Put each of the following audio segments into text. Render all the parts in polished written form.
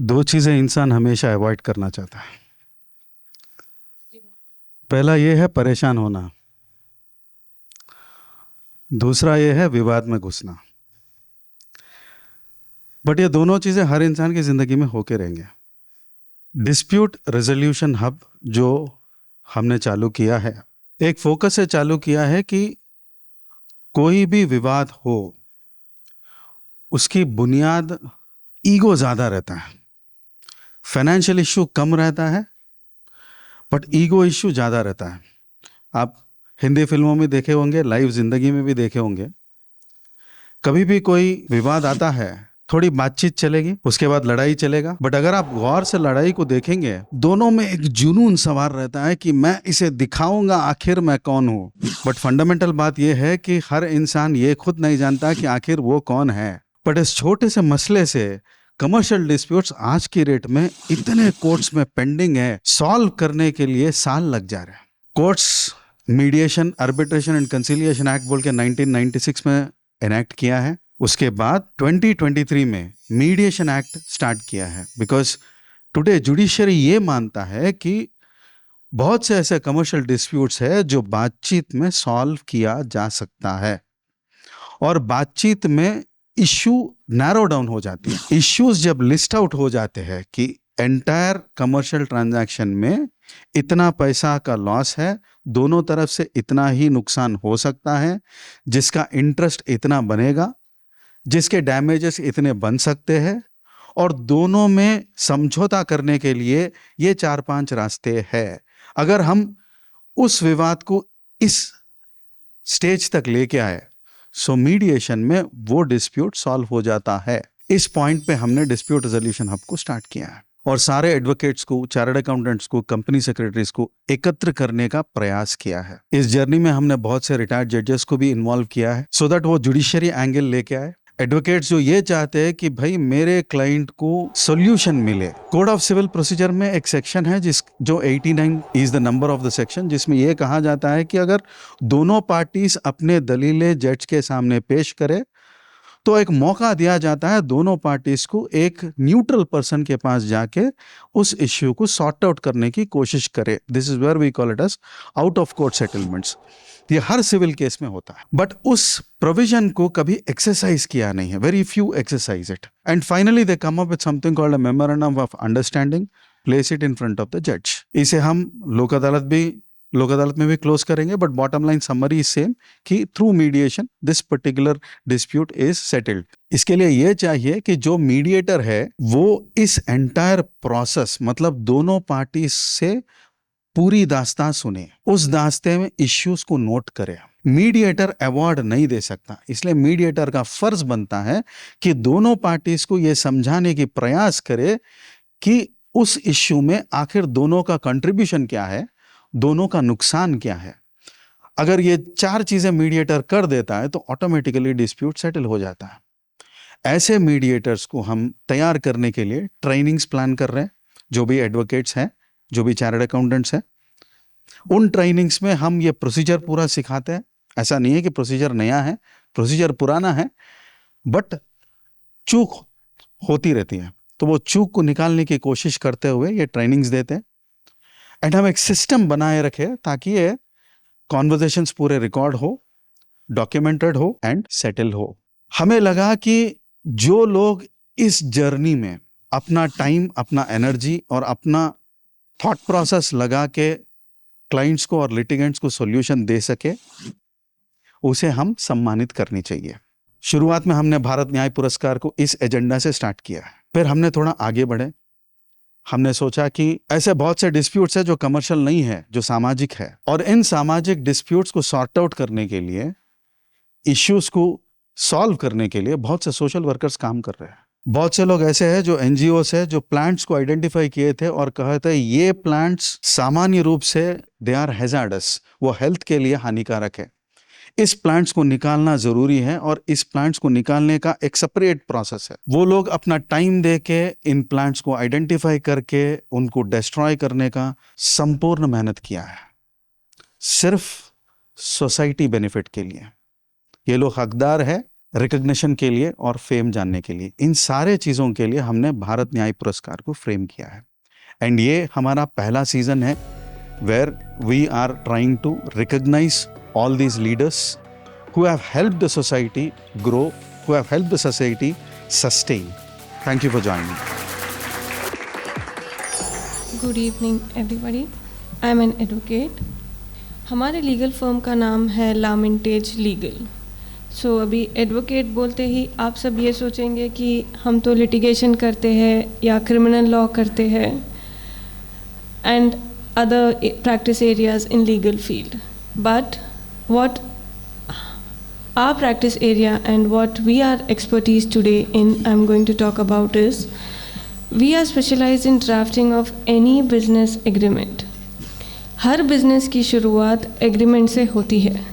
दो चीजें इंसान हमेशा अवॉइड करना चाहता है। पहला ये है परेशान होना, दूसरा ये है विवाद में घुसना। बट ये दोनों चीजें हर इंसान की जिंदगी में होके रहेंगे। डिस्प्यूट रेजोल्यूशन हब जो हमने चालू किया है, एक फोकस से चालू किया है कि कोई भी विवाद हो उसकी बुनियाद ईगो ज्यादा रहता है। फाइनेंशियल इश्यू कम रहता है बट ईगो इश्यू ज्यादा रहता है। आप हिंदी फिल्मों में देखे होंगे, लाइव जिंदगी में भी देखे होंगे। कभी भी कोई विवाद आता है, थोड़ी बातचीत चलेगी, उसके बाद लड़ाई चलेगा। बट अगर आप गौर से लड़ाई को देखेंगे, दोनों में एक जुनून सवार रहता है कि मैं इसे दिखाऊंगा आखिर मैं कौन हूं। बट फंडामेंटल बात यह है कि हर इंसान ये खुद नहीं जानता कि आखिर वो कौन है। बट इस छोटे से मसले से कमर्शियल डिस्प्यूट्स आज की रेट में इतने कोर्ट्स में पेंडिंग है, सॉल्व करने के लिए साल लग जा रहे हैं। Courts mediation, arbitration and conciliation act बोल के 1996 में एनेक्ट किया है। उसके बाद 2023 में मीडिएशन एक्ट स्टार्ट किया है। बिकॉज टुडे जुडिशरी ये मानता है कि बहुत से ऐसे कमर्शियल डिस्प्यूट्स है जो बातचीत में सॉल्व किया जा सकता है और बातचीत में इश्यू नैरो डाउन हो जाती है। इश्यूज जब लिस्ट आउट हो जाते हैं कि एंटायर कमर्शियल ट्रांजैक्शन में इतना पैसा का लॉस है, दोनों तरफ से इतना ही नुकसान हो सकता है, जिसका इंटरेस्ट इतना बनेगा, जिसके डैमेजेस इतने बन सकते हैं, और दोनों में समझौता करने के लिए ये 4-5 रास्ते हैं। अगर हम उस विवाद को इस स्टेज तक लेके आए, सो मीडिएशन में वो डिस्प्यूट सॉल्व हो जाता है। इस पॉइंट पे हमने डिस्प्यूट रेजोल्यूशन हब को स्टार्ट किया है और सारे एडवोकेट्स को, चार्टर्ड अकाउंटेंट्स को, कंपनी सेक्रेटरीज को एकत्र करने का प्रयास किया है। इस जर्नी में हमने बहुत से रिटायर्ड जजेस को भी इन्वॉल्व किया है सो दैट वो जुडिशरी एंगल लेके आए। एडवोकेट्स जो ये चाहते हैं कि भाई मेरे क्लाइंट को सॉल्यूशन मिले। कोड ऑफ सिविल प्रोसीजर में एक सेक्शन है जो 89 is the number of the section, जिसमें यह कहा जाता है कि अगर दोनों पार्टीज अपने दलीलें जज के सामने पेश करे तो एक मौका दिया जाता है दोनों पार्टीज को एक न्यूट्रल पर्सन के पास जाके उस इश्यू को सॉर्ट आउट करने की कोशिश करे। This is where we call it as out of court settlements. ये हर सिविल केस में होता है बट उस प्रोविजन को कभी एक्सरसाइज किया नहीं है। Very few exercise it and finally they come up with something called a memorandum of understanding, place it in front of the जज। इसे हम लोक अदालत में भी क्लोज करेंगे। But bottom line summary is same कि through mediation this particular dispute is settled. इसके लिए यह चाहिए कि जो मीडिएटर है वो इस एंटायर प्रोसेस, मतलब दोनों पार्टी से पूरी दास्तान सुने, उस दास्ते में इश्यूज को नोट करे। मीडिएटर अवार्ड नहीं दे सकता, इसलिए मीडिएटर का फर्ज बनता है कि दोनों पार्टीज को यह समझाने की प्रयास करे कि उस इश्यू में आखिर दोनों का कंट्रीब्यूशन क्या है, दोनों का नुकसान क्या है। अगर ये 4 चीजें मीडिएटर कर देता है तो ऑटोमेटिकली डिस्प्यूट सेटल हो जाता है। ऐसे मीडिएटर्स को हम तैयार करने के लिए ट्रेनिंग्स प्लान कर रहे हैं। जो भी एडवोकेट्स हैं, जो भी चार्टर्ड अकाउंटेंट्स हैं, उन ट्रेनिंग्स में हम ये प्रोसीजर पूरा सिखाते हैं। ऐसा नहीं है कि प्रोसीजर नया है, प्रोसीजर पुराना है, बट चूक होती रहती है, तो वो चूक को निकालने की कोशिश करते हुए ये ट्रेनिंग्स देते हैं। एंड हम एक सिस्टम बनाए रखे ताकि ये कॉन्वर्सेशंस पूरे रिकॉर्ड हो, डॉक्यूमेंटेड हो एंड सेटल हो। हमें लगा कि जो लोग इस जर्नी में अपना टाइम, अपना एनर्जी और अपना थॉट प्रोसेस लगा के क्लाइंट्स को और लिटिगेंट्स को सॉल्यूशन दे सके, उसे हम सम्मानित करनी चाहिए। शुरुआत में हमने भारत न्याय पुरस्कार को इस एजेंडा से स्टार्ट किया है। फिर हमने थोड़ा आगे बढ़े, हमने सोचा कि ऐसे बहुत से डिस्प्यूट्स है जो कमर्शियल नहीं है, जो सामाजिक है, और इन सामाजिक डिस्प्यूट्स को सॉर्ट आउट करने के लिए, इश्यूज को सॉल्व करने के लिए बहुत से सोशल वर्कर्स काम कर रहे हैं। बहुत से लोग ऐसे हैं जो एनजीओस है, जो प्लांट्स को आइडेंटिफाई किए थे और कहे थे ये प्लांट्स सामान्य रूप से दे आर हैजार्डस, वो हेल्थ के लिए हानिकारक है, इस प्लांट्स को निकालना जरूरी है, और इस प्लांट्स को निकालने का एक सेपरेट प्रोसेस है। वो लोग अपना टाइम देके इन प्लांट्स को आइडेंटिफाई करके उनको डिस्ट्रॉय करने का संपूर्ण मेहनत किया है, सिर्फ सोसाइटी बेनिफिट के लिए। ये लोग हकदार है रिकग्निशन के लिए और फेम जानने के लिए, इन सारे चीज़ों के लिए हमने भारत न्याय पुरस्कार को फ्रेम किया है। एंड ये हमारा पहला सीजन है where we are trying to recognise all these leaders who have helped the society grow, who have helped the society sustain. Thank you for joining. Good evening everybody. I am an advocate. हमारे legal firm का नाम है लामिंटेज legal. सो अभी advocate बोलते ही आप सब ये सोचेंगे कि हम तो लिटिगेशन करते हैं या क्रिमिनल लॉ करते हैं and other practice areas in legal field, but what our practice area and what we are expertise today in I'm going to talk about is we are specialized in drafting of any business agreement. Her business की शुरुआत agreement से होती है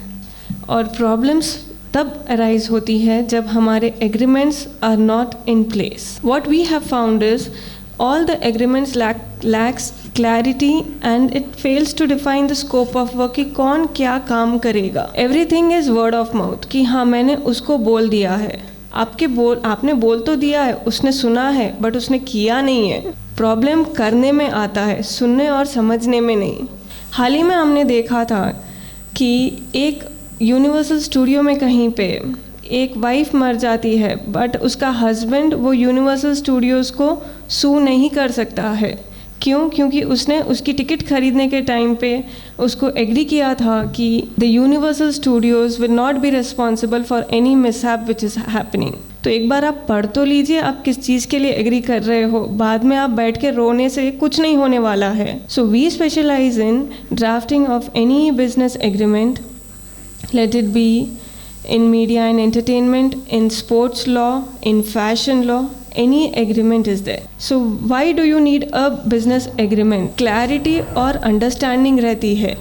और problems तब arise होती है जब हमारे agreements are not in place. What we have found is all the agreements lacks clarity and it fails to define the scope of work कि कौन क्या काम करेगा. Everything is word of mouth कि हाँ मैंने उसको बोल दिया है, आपने बोल तो दिया है, उसने सुना है बट उसने किया नहीं है. प्रॉब्लम करने में आता है, सुनने और समझने में नहीं. हाल ही में हमने देखा था कि एक यूनिवर्सल स्टूडियो में कहीं पे एक वाइफ मर जाती है बट उसका हस्बैंड वो यूनिवर्सल स्टूडियोज़ को सू नहीं कर सकता है. क्यों? क्योंकि उसने उसकी टिकट खरीदने के टाइम पे उसको एग्री किया था कि the universal Studios will not be responsible for any mishap which is happening. तो एक बार आप पढ़ तो लीजिए आप किस चीज़ के लिए एग्री कर रहे हो, बाद में आप बैठ के रोने से कुछ नहीं होने वाला है. So we specialise in drafting of any business agreement, let it be in media and entertainment, in sports law, in fashion law, any agreement is there. So why do you need a business agreement? Clarity और understanding रहती है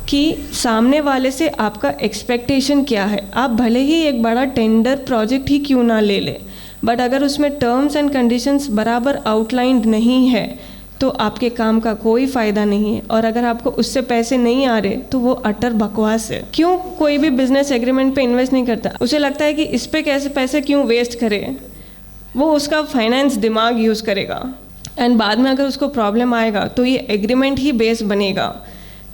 कि सामने वाले से आपका expectation क्या है. आप भले ही एक बड़ा टेंडर प्रोजेक्ट ही क्यों ना ले ले, बट अगर उसमें टर्म्स एंड कंडीशंस बराबर आउटलाइंड नहीं है तो आपके काम का कोई फ़ायदा नहीं है. और अगर आपको उससे पैसे नहीं आ रहे तो वो अटर बकवास है. क्यों कोई भी बिजनेस एग्रीमेंट पे इन्वेस्ट नहीं करता? उसे लगता है कि इस पे कैसे पैसे क्यों वेस्ट करे, वो उसका फाइनेंस दिमाग यूज़ करेगा एंड बाद में अगर उसको प्रॉब्लम आएगा तो ये एग्रीमेंट ही बेस बनेगा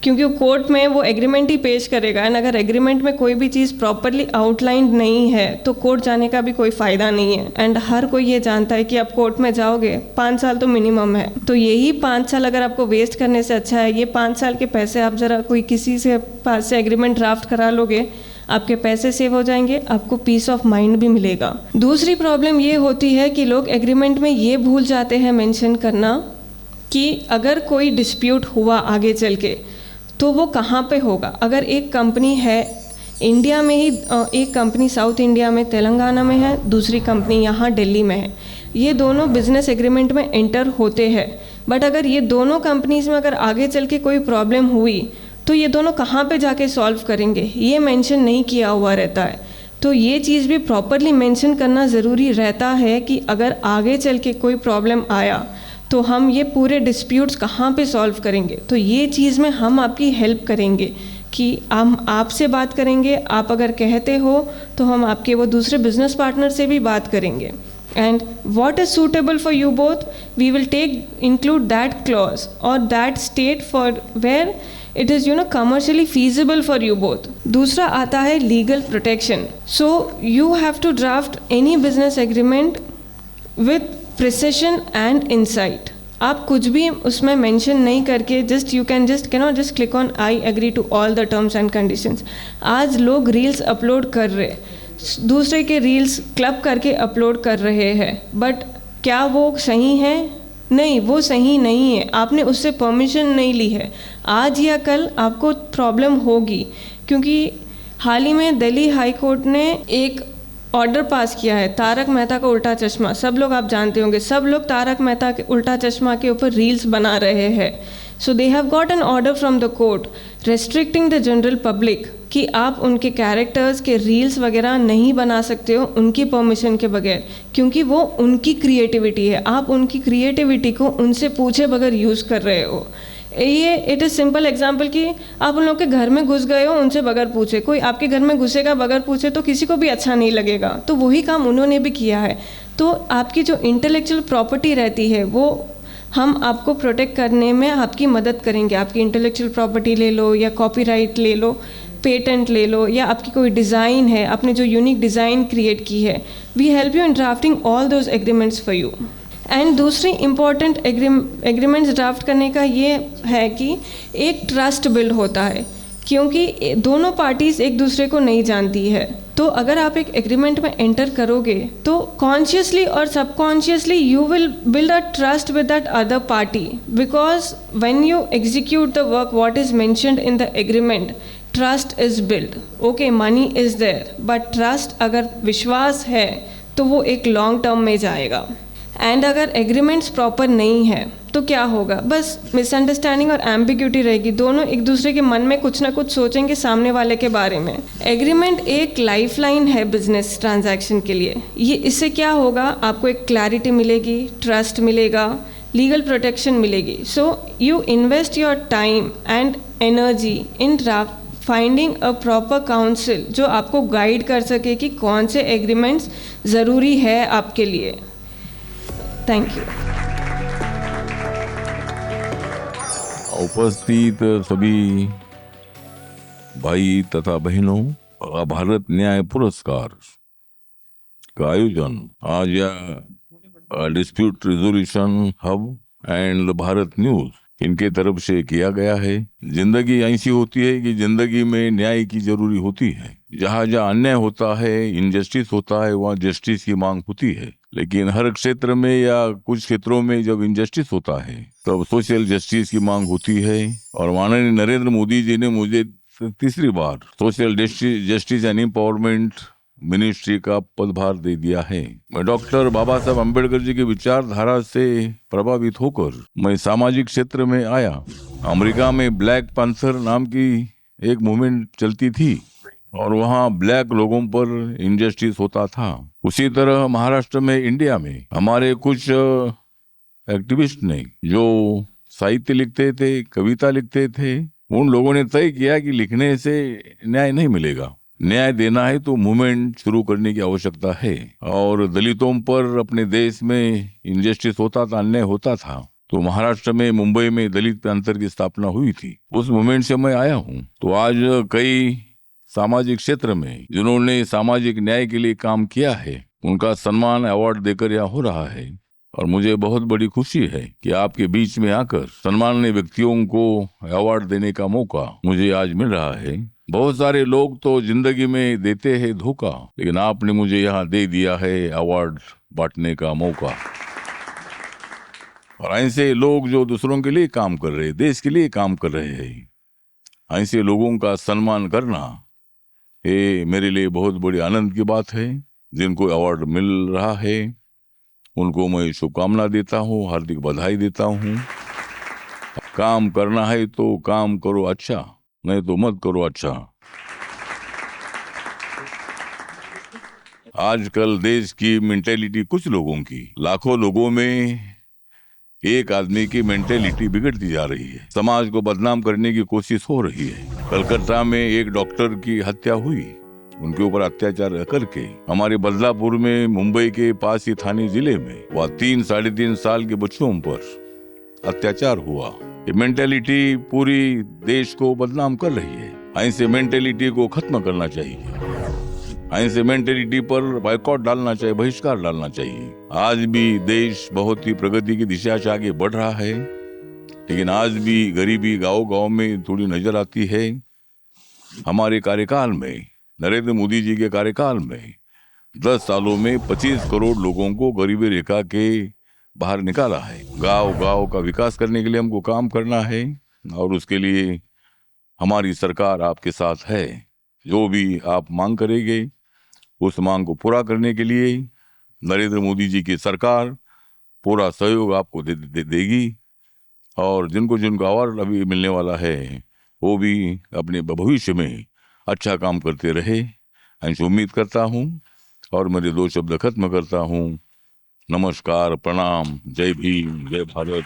क्योंकि कोर्ट में वो एग्रीमेंट ही पेश करेगा. एंड अगर एग्रीमेंट में कोई भी चीज़ प्रॉपरली आउटलाइंड नहीं है तो कोर्ट जाने का भी कोई फ़ायदा नहीं है. एंड हर कोई ये जानता है कि आप कोर्ट में जाओगे 5 साल तो मिनिमम है. तो यही 5 साल अगर आपको वेस्ट करने से अच्छा है ये 5 साल के पैसे आप ज़रा कोई किसी से पास से एग्रीमेंट ड्राफ्ट करा लोगे, आपके पैसे सेव हो जाएंगे, आपको पीस ऑफ माइंड भी मिलेगा. दूसरी प्रॉब्लम ये होती है कि लोग एग्रीमेंट में ये भूल जाते हैं मेंशन करना कि अगर कोई डिस्प्यूट हुआ आगे चल के तो वो कहाँ पे होगा. अगर एक कंपनी है इंडिया में ही, एक कंपनी साउथ इंडिया में तेलंगाना में है, दूसरी कंपनी यहाँ दिल्ली में है, ये दोनों बिजनेस एग्रीमेंट में एंटर होते हैं. बट अगर ये दोनों कंपनीज में अगर आगे चल के कोई प्रॉब्लम हुई तो ये दोनों कहाँ पे जाके सॉल्व करेंगे, ये मेंशन नहीं किया हुआ रहता है. तो ये चीज़ भी प्रॉपरली मेंशन करना ज़रूरी रहता है कि अगर आगे चल के कोई प्रॉब्लम आया तो हम ये पूरे डिस्प्यूट्स कहाँ पे सॉल्व करेंगे. तो ये चीज़ में हम आपकी हेल्प करेंगे कि हम आपसे बात करेंगे, आप अगर कहते हो तो हम आपके वो दूसरे बिजनेस पार्टनर से भी बात करेंगे. And what is suitable for you both, we will include that clause और that state for where it is commercially feasible for you both. दूसरा आता है legal protection. So you have to draft any business agreement with precision and insight. आप कुछ भी उसमें mention नहीं करके just you can just click on I agree to all the terms and conditions. आज लोग रील्स अपलोड कर रहे, दूसरे के रील्स क्लब करके अपलोड कर रहे हैं, बट क्या वो सही है? नहीं, वो सही नहीं है. आपने उससे परमिशन नहीं ली है. आज या कल आपको प्रॉब्लम होगी क्योंकि हाल ही में दिल्ली हाई कोर्ट ने एक ऑर्डर पास किया है, तारक मेहता का उल्टा चश्मा. सब लोग आप जानते होंगे, सब लोग तारक मेहता के उल्टा चश्मा के ऊपर रील्स बना रहे हैं. So they have got an order from the court restricting the general public कि आप उनके कैरेक्टर्स के रील्स वगैरह नहीं बना सकते हो उनकी परमिशन के बगैर, क्योंकि वो उनकी क्रिएटिविटी है. आप उनकी क्रिएटिविटी को उनसे पूछे बगैर यूज़ कर रहे हो. ये इट इज़ सिंपल एग्जांपल कि आप उन लोग के घर में घुस गए हो उनसे बगैर पूछे, कोई आपके घर में घुसेगा बगैर पूछे तो किसी को भी अच्छा नहीं लगेगा। तो वही काम उन्होंने भी किया है। तो आपकी जो इंटेलेक्चुअल प्रॉपर्टी रहती है वो हम आपको प्रोटेक्ट करने में आपकी मदद करेंगे। आपकी इंटेलेक्चुअल प्रॉपर्टी ले लो या कॉपीराइट ले लो, पेटेंट ले लो, या आपकी कोई डिज़ाइन है, आपने जो यूनिक डिज़ाइन क्रिएट की है, we help you in drafting all those agreements for you. And दूसरी इम्पॉर्टेंट एग्रीमेंट्स ड्राफ्ट करने का ये है कि एक ट्रस्ट बिल्ड होता है, क्योंकि दोनों पार्टीज़ एक दूसरे को नहीं जानती है। तो अगर आप एक एग्रीमेंट में एंटर करोगे तो कॉन्शियसली और subconsciously you will build a trust with that other party, because when you execute the work what is mentioned in the agreement, trust is build. Okay, money is there, but trust, अगर विश्वास है तो वो एक long term में जाएगा। And अगर agreements proper नहीं है तो क्या होगा, बस मिसअंडरस्टैंडिंग और एम्बिग्यूटी रहेगी। दोनों एक दूसरे के मन में कुछ ना कुछ सोचेंगे सामने वाले के बारे में। एग्रीमेंट एक लाइफलाइन है बिजनेस ट्रांजैक्शन के लिए। ये इससे क्या होगा, आपको एक क्लैरिटी मिलेगी, ट्रस्ट मिलेगा, लीगल प्रोटेक्शन मिलेगी। So you invest your time and energy in finding a proper council जो आपको गाइड कर सके कि कौन से एग्रीमेंट्स ज़रूरी है आपके लिए। Thank you. उपस्थित सभी भाई तथा बहनों, भारत न्याय पुरस्कार का आयोजन आज या dispute resolution hub and Bharat news इनके तरफ से किया गया है। जिंदगी ऐसी होती है कि जिंदगी में न्याय की जरूरी होती है। जहाँ जहाँ अन्याय होता है, इनजस्टिस होता है, वहाँ जस्टिस की मांग होती है। लेकिन हर क्षेत्र में या कुछ क्षेत्रों में जब इनजस्टिस होता है तब सोशल जस्टिस की मांग होती है। और माननीय नरेंद्र मोदी जी ने मुझे तीसरी बार social justice and empowerment ministry का पदभार दे दिया है। मैं डॉक्टर बाबा साहब अम्बेडकर जी की विचारधारा से प्रभावित होकर मैं सामाजिक क्षेत्र में आया। अमेरिका में ब्लैक पैंथर नाम की एक मूवमेंट चलती थी और वहाँ ब्लैक लोगों पर इनजस्टिस होता था। उसी तरह महाराष्ट्र में, इंडिया में हमारे कुछ एक्टिविस्ट ने जो साहित्य लिखते थे, कविता लिखते थे, उन लोगों ने तय किया कि लिखने से न्याय नहीं मिलेगा, न्याय देना है तो मूवमेंट शुरू करने की आवश्यकता है। और दलितों पर अपने देश में इनजस्टिस होता था, अन्याय होता था, तो महाराष्ट्र में, मुंबई में दलित पैंथर की स्थापना हुई थी। उस मूवमेंट से मैं आया हूँ। तो आज कई सामाजिक क्षेत्र में जिन्होंने सामाजिक न्याय के लिए काम किया है उनका सम्मान अवार्ड देकर यहाँ हो रहा है। और मुझे बहुत बड़ी खुशी है कि आपके बीच में आकर सम्माननीय व्यक्तियों को अवार्ड देने का मौका मुझे आज मिल रहा है। बहुत सारे लोग तो जिंदगी में देते हैं धोखा, लेकिन आपने मुझे यहाँ दे दिया है अवार्ड बांटने का मौका। और ऐसे लोग जो दूसरों के लिए काम कर रहे हैं, देश के लिए काम कर रहे हैं, ऐसे लोगों का सम्मान करना ये मेरे लिए बहुत बड़ी आनंद की बात है। जिनको अवार्ड मिल रहा है उनको मैं शुभकामना देता हूँ, हार्दिक बधाई देता हूँ। काम करना है तो काम करो अच्छा, नहीं तो मत करो अच्छा। आजकल देश की मेंटेलिटी, कुछ लोगों की, लाखों लोगों में एक आदमी की मेंटेलिटी बिगड़ती जा रही है। समाज को बदनाम करने की कोशिश हो रही है। कलकत्ता में एक डॉक्टर की हत्या हुई, उनके ऊपर अत्याचार करके। हमारे बदलापुर में, मुंबई के पास ही थाने जिले में, वह 3-3.5 साल के बच्चों पर अत्याचार हुआ। ये मेंटेलिटी पूरी देश को बदनाम कर रही है। ऐसे मेंटेलिटी को खत्म करना चाहिए। ऐसे मेंटेलिटी पर बायकॉट डालना चाहिए, बहिष्कार डालना चाहिए। आज भी देश बहुत ही प्रगति की दिशा से आगे बढ़ रहा है, लेकिन आज भी गरीबी गांव-गांव में थोड़ी नजर आती है। हमारे कार्यकाल में, नरेंद्र मोदी जी के कार्यकाल में 10 सालों में 25 करोड़ लोगों को गरीबी रेखा के बाहर निकाला है। गांव-गांव का विकास करने के लिए हमको काम करना है और उसके लिए हमारी सरकार आपके साथ है। जो भी आप मांग करेंगे उस मांग को पूरा करने के लिए नरेंद्र मोदी जी की सरकार पूरा सहयोग आपको देगी। और जिनको जिनको अवार्ड अभी मिलने वाला है वो भी अपने भविष्य में अच्छा काम करते रहे, ऐसी उम्मीद करता हूँ। और मेरे 2 शब्द खत्म करता हूँ। नमस्कार, प्रणाम, जय भीम, जय भारत।